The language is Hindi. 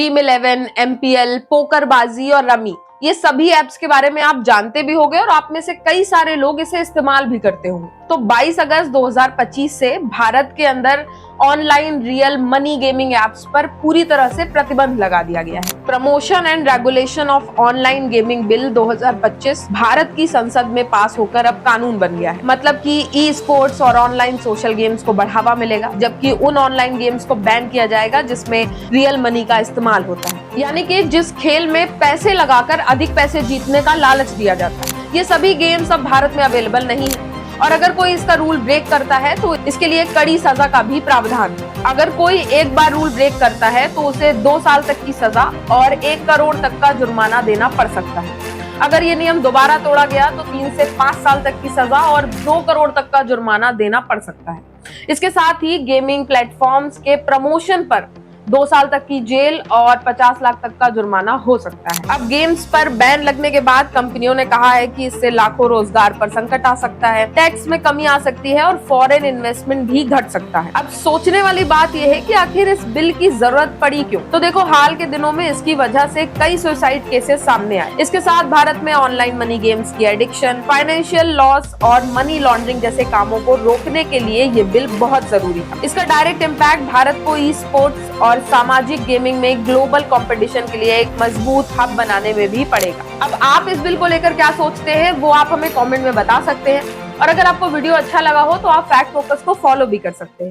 ड्रीम11, MPL, पोकरबाजी और रमी, ये सभी ऐप्स के बारे में आप जानते भी होंगे और आप में से कई सारे लोग इसे इस्तेमाल भी करते होंगे। तो 22 अगस्त 2025 से भारत के अंदर online real money gaming apps पर पूरी तरह से प्रतिबंध लगा दिया गया है। Promotion and regulation of online gaming bill 2025 Bharat की संसद में पास होकर अब कानून बन गया है। मतलब कि ई स्पोर्ट्स और ऑनलाइन सोशल गेम्स को बढ़ावा मिलेगा, जबकि उन ऑनलाइन गेम्स को बैन किया जाएगा जिसमें रियल मनी का इस्तेमाल होता है, यानी कि जिस खेल में पैसे लगाकर अधिक पैसे जीतने का लालच दिया जाता है। ये सभी गेम्स अब भारत में अवेलेबल नहीं है और अगर कोई इसका रूल ब्रेक करता है तो इसके लिए कड़ी सजा का भी प्रावधान है। अगर कोई एक बार रूल ब्रेक करता है तो उसे 2 साल तक की सजा और 1 करोड़ तक का जुर्माना देना पड़ सकता है। अगर ये नियम दोबारा तोड़ा गया तो 3 से 5 साल तक की सजा और 2 करोड़ तक का जुर्माना देना पड़ सकता है। इसके साथ ही गेमिंग प्लेटफॉर्म्स के प्रमोशन पर 2 साल तक की जेल और 50 लाख तक का जुर्माना हो सकता है। अब गेम्स पर बैन लगने के बाद कंपनियों ने कहा है कि इससे लाखों रोजगार पर संकट आ सकता है, टैक्स में कमी आ सकती है और फॉरेन इन्वेस्टमेंट भी घट सकता है। अब सोचने वाली बात यह है कि आखिर इस बिल की जरूरत पड़ी क्यों? तो देखो, हाल के दिनों में इसकी वजह से कई सुसाइड केसेस सामने आए। इसके साथ भारत में ऑनलाइन मनी गेम्स की एडिक्शन, फाइनेंशियल लॉस और मनी लॉन्ड्रिंग जैसे कामों को रोकने के लिए ये बिल बहुत जरूरी था। इसका डायरेक्ट इम्पैक्ट भारत को ई स्पोर्ट्स और सामाजिक गेमिंग में ग्लोबल कंपटीशन के लिए एक मजबूत हब बनाने में भी पड़ेगा। अब आप इस बिल को लेकर क्या सोचते हैं वो आप हमें कमेंट में बता सकते हैं और अगर आपको वीडियो अच्छा लगा हो तो आप फैक्ट फोकस को फॉलो भी कर सकते हैं।